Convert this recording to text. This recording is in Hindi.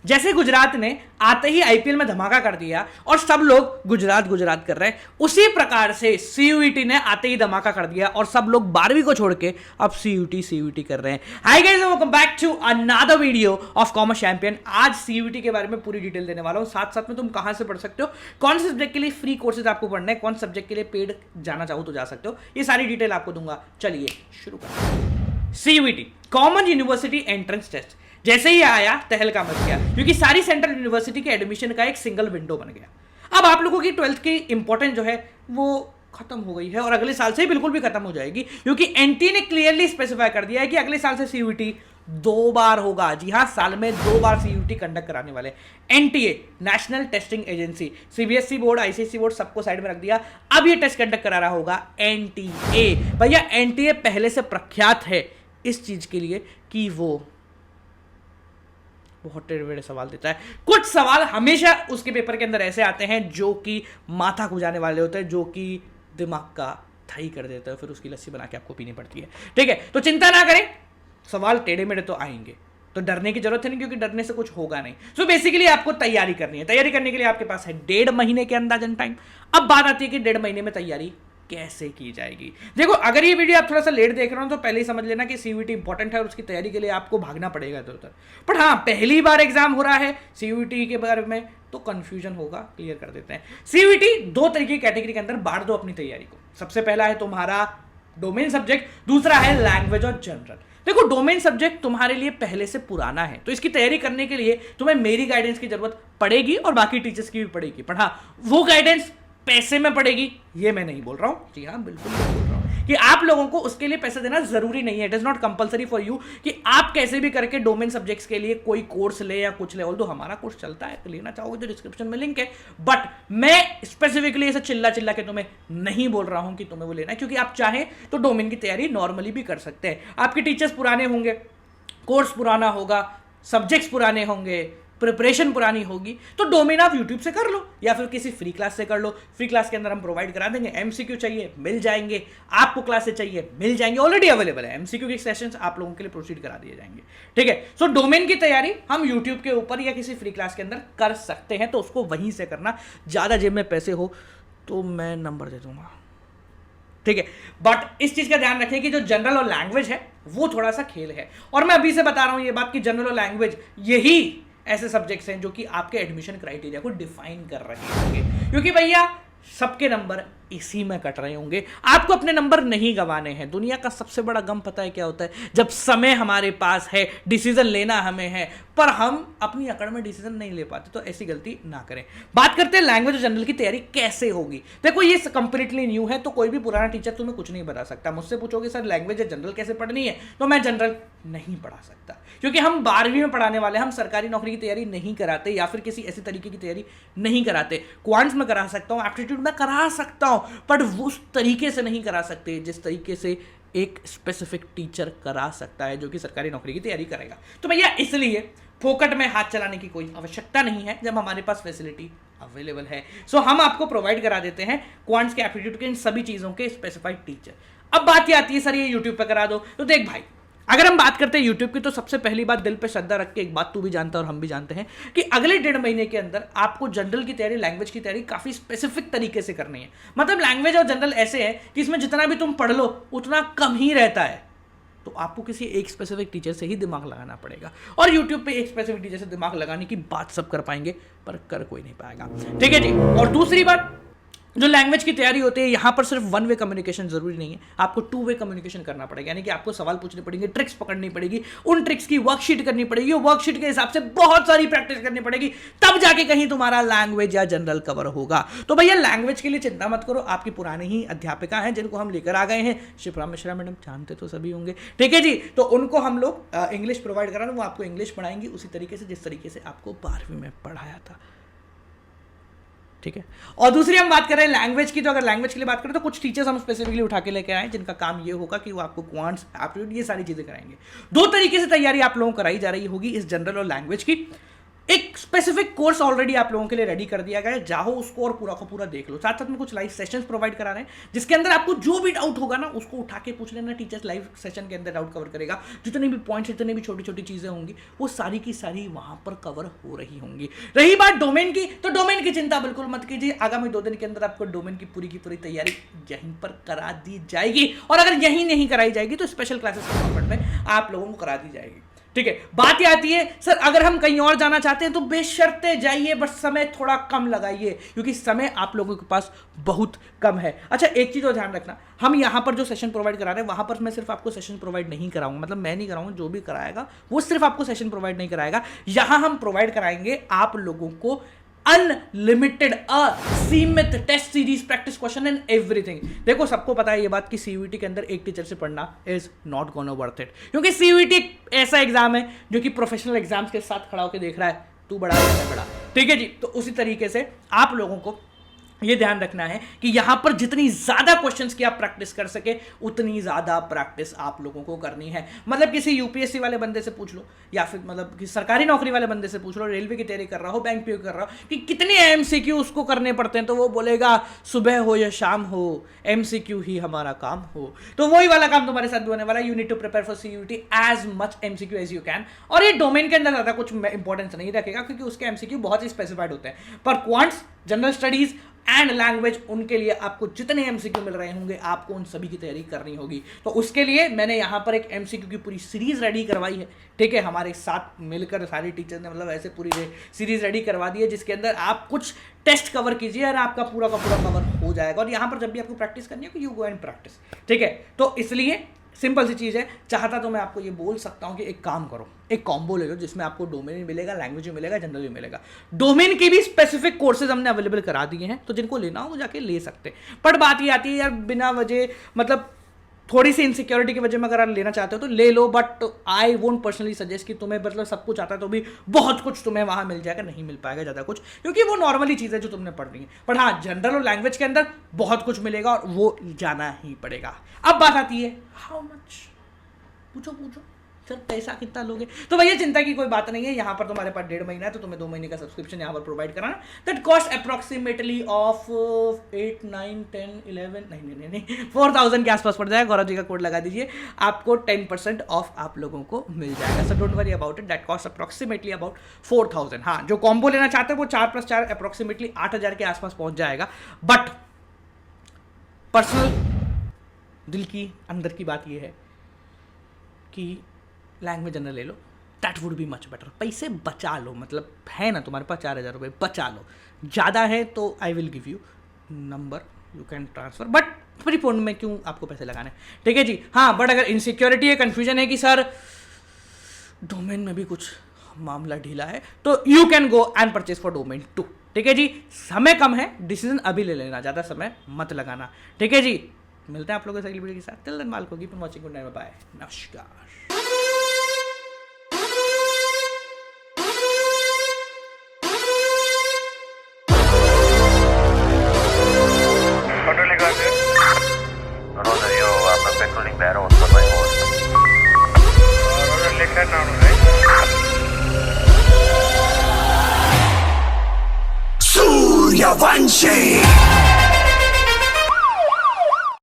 जैसे गुजरात ने आते ही आईपीएल में धमाका कर दिया और सब लोग गुजरात गुजरात कर रहे हैं, उसी प्रकार से सीयूईटी ने आते ही धमाका कर दिया और सब लोग 12वीं को छोड़ के अब सीयूईटी कर रहे हैं। Hi guys, welcome back to another video of commerce champion. आज सीयूईटी के बारे में पूरी डिटेल देने वाला हूं, साथ साथ में तुम कहां से पढ़ सकते हो, कौन से सब्जेक्ट के लिए फ्री कोर्सेज आपको पढ़ना है, कौन से सब्जेक्ट के लिए पेड जाना चाहो तो जा सकते हो, ये सारी डिटेल आपको दूंगा। चलिए शुरू करते हैं। CUET common university entrance test जैसे ही आया तहलका मच गया, क्योंकि सारी सेंट्रल यूनिवर्सिटी के एडमिशन का एक सिंगल विंडो बन गया। अब आप लोगों की 12th की इंपॉर्टेंस जो है वो खत्म हो गई है और अगले साल से ही बिल्कुल भी खत्म हो जाएगी, क्योंकि एनटीए ने क्लियरली स्पेसिफाई कर दिया है कि अगले साल से सीयूईटी 2 बार होगा। जी हाँ, साल में 2 बार सीयूईटी कंडक्ट कराने वाले। NTA national testing agency, CBSE board, ICSE board सबको साइड में रख दिया। अब ये टेस्ट कंडक्ट करा रहा होगा एनटीए। भैया एनटीए पहले से प्रख्यात है इस चीज के लिए कि वो बहुत टेढ़े सवाल देता है। कुछ सवाल हमेशा उसके पेपर के अंदर ऐसे आते हैं जो कि माथा खुजाने वाले होते हैं, जो कि दिमाग का थाई कर देते हैं, फिर उसकी लस्सी बना के आपको पीनी पड़ती है। ठीक है, तो चिंता ना करें, सवाल टेढ़े मेढ़े तो आएंगे, तो डरने की जरूरत है नहीं, क्योंकि डरने से कुछ होगा नहीं। सो बेसिकली आपको तैयारी करनी है। तैयारी करने के लिए आपके पास है 1.5 महीने के अंदाजन टाइम। अब बात आती है कि 1.5 महीने में तैयारी कैसे की जाएगी। देखो, अगर ये वीडियो आप थोड़ा सा लेट देख रहे हो तो पहले ही समझ लेना कि सीयूईटी इंपॉर्टेंट है और उसकी तैयारी के लिए आपको भागना पड़ेगा इधर उधर। बट हाँ, पहली बार एग्जाम हो रहा है सीयूईटी के बारे में तो कंफ्यूजन होगा, क्लियर कर देते हैं। सीयूईटी 2 तरीके की कैटेगरी के अंदर बांट दो अपनी तैयारी को। सबसे पहला है तुम्हारा डोमेन सब्जेक्ट, दूसरा है लैंग्वेज और जनरल। देखो, डोमेन सब्जेक्ट तुम्हारे लिए पहले से पुराना है, तो इसकी तैयारी करने के लिए तुम्हें मेरी गाइडेंस की जरूरत पड़ेगी और बाकी टीचर्स की भी पड़ेगी। पर हाँ, वो गाइडेंस पैसे में पड़ेगी ये मैं नहीं बोल रहा हूं। जी हाँ, बिल्कुल नहीं बोल रहा हूं कि आप लोगों को उसके लिए पैसे देना जरूरी नहीं है। It is not compulsory for you कि आप कैसे भी करके डोमेन सब्जेक्ट्स के लिए कोई कोर्स ले या कुछ ले। ऑल्दो हमारा कोर्स चलता है, तो लेना चाहोगे तो डिस्क्रिप्शन में लिंक है। बट मैं स्पेसिफिकली ऐसे चिल्ला चिल्ला के तुम्हें नहीं बोल रहा हूं कि तुम्हें वो लेना है, क्योंकि आप चाहें तो डोमेन की तैयारी नॉर्मली भी कर सकते हैं। आपके टीचर्स पुराने होंगे, कोर्स पुराना होगा, सब्जेक्ट्स पुराने होंगे, प्रिपरेशन पुरानी होगी, तो डोमेन आप यूट्यूब से कर लो या फिर किसी फ्री क्लास से कर लो। फ्री क्लास के अंदर हम प्रोवाइड करा देंगे। एमसीक्यू चाहिए मिल जाएंगे, आपको क्लासेस चाहिए मिल जाएंगे, ऑलरेडी अवेलेबल है। एमसीक्यू के सेशंस आप लोगों के लिए प्रोसीड करा दिए जाएंगे। ठीक है, सो डोमेन की तैयारी हम यूट्यूब के ऊपर या किसी फ्री क्लास के अंदर कर सकते हैं, तो उसको वहीं से करना। ज्यादा जेब में पैसे हो तो मैं नंबर दे दूंगा, ठीक है। बट इस चीज का ध्यान रखें कि जो जनरल और लैंग्वेज है वो थोड़ा सा खेल है, और मैं अभी से बता रहा हूं ये बात कि जनरल और लैंग्वेज यही ऐसे सब्जेक्ट्स हैं जो कि आपके एडमिशन क्राइटेरिया को डिफाइन कर रहे होंगे, क्योंकि भैया सबके नंबर इसी में कट रहे होंगे। आपको अपने नंबर नहीं गंवाने हैं। दुनिया का सबसे बड़ा गम पता है क्या होता है? जब समय हमारे पास है, डिसीजन लेना हमें है, पर हम अपनी अकड़ में डिसीजन नहीं ले पाते, तो ऐसी गलती ना करें। बात करते हैं लैंग्वेज और जनरल की तैयारी कैसे होगी। देखो, ये कंप्लीटली न्यू है, तो कोई भी पुराना टीचर तुम्हें कुछ नहीं बता सकता। मुझसे पूछोगे सर लैंग्वेज या जनरल कैसे पढ़नी है, तो मैं जनरल नहीं पढ़ा सकता, क्योंकि हम 12वीं में पढ़ाने वाले, हम सरकारी नौकरी की तैयारी नहीं कराते या फिर किसी ऐसे तरीके की तैयारी नहीं कराते। क्वांट्स में करा सकता हूँ, एप्टीट्यूड में करा सकता हूँ, बट उस तरीके से नहीं करा सकते जिस तरीके से एक स्पेसिफिक टीचर करा सकता है जो कि सरकारी नौकरी की तैयारी करेगा। तो भैया इसलिए फोकट में हाथ चलाने की कोई आवश्यकता नहीं है जब हमारे पास फैसिलिटी अवेलेबल है। सो हम आपको प्रोवाइड करा देते हैं क्वांट्स के, एप्टीट्यूड के, इन सभी चीजों के स्पेसिफाइड टीचर। अब बात ये आती है सर ये यूट्यूब पे करा दो, तो देख भाई, अगर हम बात करते हैं यूट्यूब की, तो सबसे पहली बात दिल पे श्रद्धा रख के एक बात तू भी जानता है और हम भी जानते हैं कि अगले 1.5 महीने के अंदर आपको जनरल की तैयारी, लैंग्वेज की तैयारी काफी स्पेसिफिक तरीके से करनी है। मतलब लैंग्वेज और जनरल ऐसे है कि इसमें जितना भी तुम पढ़ लो उतना कम ही रहता है, तो आपको किसी एक स्पेसिफिक टीचर से ही दिमाग लगाना पड़ेगा। और यूट्यूब पे एक स्पेसिफिक टीचर से दिमाग लगाने की बात सब कर पाएंगे, पर कर कोई नहीं पाएगा। ठीक है जी। और दूसरी बात, जो लैंग्वेज की तैयारी होती है, यहां पर सिर्फ 1 वे कम्युनिकेशन जरूरी नहीं है, आपको 2 वे कम्युनिकेशन करना पड़ेगा। यानी कि आपको सवाल पूछने पड़ेंगे, ट्रिक्स पकड़नी पड़ेगी, उन ट्रिक्स की वर्कशीट करनी पड़ेगी, वर्कशीट के हिसाब से बहुत सारी प्रैक्टिस करनी पड़ेगी, तब जाके कहीं तुम्हारा लैंग्वेज या जनरल कवर होगा। तो भैया लैंग्वेज के लिए चिंता मत करो, आपकी पुरानी ही अध्यापिका हैं जिनको हम लेकर आ गए हैं, शिप्रा मिश्रा मैडम, जानते तो सभी होंगे। ठीक है जी, तो उनको हम लोग इंग्लिश प्रोवाइड करा रहे हैं, वो आपको इंग्लिश पढ़ाएंगी उसी तरीके से जिस तरीके से आपको 12वीं में पढ़ाया था। ठीक है। और दूसरी हम बात कर रहे हैं लैंग्वेज की, तो अगर लैंग्वेज के लिए बात करें तो कुछ टीचर्स हम स्पेसिफिकली उठा के लेकर आए जिनका काम ये होगा कि वो आपको क्वांट्स, एप्टीट्यूड, ये सारी चीजें कराएंगे। 2 तरीके से तैयारी आप लोगों को कराई जा रही होगी इस जनरल और लैंग्वेज की। एक स्पेसिफिक कोर्स ऑलरेडी आप लोगों के लिए रेडी कर दिया गया है, जाओ उसको और पूरा का पूरा देख लो। साथ साथ में कुछ लाइव सेशंस प्रोवाइड करा रहे हैं जिसके अंदर आपको जो भी डाउट होगा ना उसको उठा के पूछ लेना, टीचर्स लाइव सेशन के अंदर डाउट कवर करेगा। जितने भी पॉइंट्स, जितने भी छोटी छोटी चीजें होंगी वो सारी की सारी वहां पर कवर हो रही होंगी। रही बात डोमेन की, तो डोमेन की चिंता बिल्कुल मत कीजिए, आगामी 2 दिन के अंदर आपको डोमेन की पूरी तैयारी यहीं पर करा दी जाएगी। और अगर यहीं नहीं कराई जाएगी तो स्पेशल क्लासेस के फॉर्मेट में आप लोगों को करा दी जाएगी। ठीक है, बात ये आती है सर अगर हम कहीं और जाना चाहते हैं तो बेशर्ते जाइए, बस समय थोड़ा कम लगाइए क्योंकि समय आप लोगों के पास बहुत कम है। अच्छा, एक चीज और ध्यान रखना, हम यहां पर जो सेशन प्रोवाइड करा रहे हैं वहां पर मैं सिर्फ आपको सेशन प्रोवाइड नहीं कराऊंगा, मतलब मैं नहीं कराऊंगा, जो भी कराएगा वो सिर्फ आपको सेशन प्रोवाइड नहीं कराएगा। यहां हम प्रोवाइड कराएंगे आप लोगों को अनलिमिटेड असीमित test series, practice question and everything. देखो सबको पता है ये बात कि सीयूईटी के अंदर एक टीचर से पढ़ना is not gonna worth it, क्योंकि सीयूईटी एक ऐसा एग्जाम है जो कि प्रोफेशनल एग्जाम्स के साथ खड़ा होकर देख रहा है तू बड़ा है मैं बड़ा। ठीक है जी, तो उसी तरीके से आप लोगों को ये ध्यान रखना है कि यहां पर जितनी ज्यादा क्वेश्चंस की आप प्रैक्टिस कर सके उतनी ज्यादा प्रैक्टिस आप लोगों को करनी है। मतलब किसी यूपीएससी वाले बंदे से पूछ लो या फिर मतलब कि सरकारी नौकरी वाले बंदे से पूछ लो, रेलवे की तैयारी कर रहा हो, बैंक पीओ कर रहा हो, कि कितने एमसीक्यू उसको करने पड़ते हैं, तो वो बोलेगा सुबह हो या शाम हो एमसीक्यू ही हमारा काम हो। तो वही वाला काम तुम्हारे साथ भी होने वाला है। You need to prepare for CUET as much MCQ as you can. और ये डोमेन के अंदर ज्यादा कुछ इंपॉर्टेंस नहीं रखेगा क्योंकि उसके एमसीक्यू बहुत ही स्पेसिफाइड होते हैं, पर quants, general studies and language उनके लिए आपको जितने एमसीक्यू मिल रहे होंगे आपको उन सभी की तैयारी करनी होगी। तो उसके लिए मैंने यहाँ पर एक एमसीक्यू की पूरी सीरीज रेडी करवाई है। ठीक है, हमारे साथ मिलकर सारे टीचर ने मतलब ऐसे पूरी सीरीज रेडी करवा दी है जिसके अंदर आप कुछ टेस्ट कवर कीजिए और आपका पूरा का पूरा कवर हो जाएगा। और यहाँ पर जब भी आपको प्रैक्टिस करनी है यू गो एंड प्रैक्टिस। ठीक है, तो इसलिए सिंपल सी चीज़ है, चाहता तो मैं आपको ये बोल सकता हूँ कि एक काम करो, एक कॉम्बो ले लो जिसमें आपको डोमेन भी मिलेगा, लैंग्वेज भी मिलेगा, जनरल भी मिलेगा। डोमेन के भी स्पेसिफिक कोर्सेज हमने अवेलेबल करा दिए हैं, तो जिनको लेना हो वो जाके ले सकते हैं। पर बात ये आती है यार, बिना वजह मतलब थोड़ी सी इनसिक्योरिटी की वजह में अगर आप लेना चाहते हो तो ले लो, but I won't personally suggest कि तुम्हें मतलब सब कुछ आता है तो भी बहुत कुछ तुम्हें वहां मिल जाएगा, नहीं मिल पाएगा ज़्यादा कुछ, क्योंकि वो नॉर्मली चीज़ है जो तुमने पढ़नी है। पर हाँ, जनरल और लैंग्वेज के अंदर बहुत कुछ मिलेगा और वो जाना ही पड़ेगा। अब बात आती है हाउ मच, पूछो सर पैसा कितना लोगे? तो भैया चिंता की कोई बात नहीं है, यहाँ पर तुम्हारे पास 1.5 महीना है तो तुम्हें 2 महीने का सब्सक्रिप्शन यहाँ पर प्रोवाइड कराना। दैट कॉस्ट अप्रोक्सीमेटली ऑफ 8, 9, 10, 11 नहीं 4000 के आसपास पड़ जाएगा। गौरव जी का कोड लगा दीजिए, आपको 10% ऑफ आप लोगों को मिल जाएगा। So don't worry about it, that cost approximately about 4000। हाँ, जो कॉम्बो लेना चाहते हैं वो 4+4 अप्रोक्सीमेटली 8000 के आसपास पहुंच जाएगा। बट पर्सनल दिल की अंदर की बात यह है कि लैंग्वेज जनरल ले लो, that would be much better. पैसे बचा लो, मतलब है ना तुम्हारे पास 4000 रुपये, बचा लो। ज़्यादा है तो I will give you number, you can transfer, but free phone में क्यों आपको पैसे लगाने। ठीक है जी, हाँ, बट अगर इनसिक्योरिटी है, कन्फ्यूजन है कि सर डोमेन में भी कुछ मामला ढीला है, तो you can go and purchase for domain 2। ठीक है जी, समय कम है, डिसीजन अभी ले लेना, ज़्यादा समय मत लगाना। ठीक है जी, मिलते हैं आप लोगों से अगली वीडियो के साथ। टिल देन माल को keep on watching, good night, bye, नमस्कार। Rosario, I'm a patrolling barrel for my horse. Rosario, right? Suryavanshi!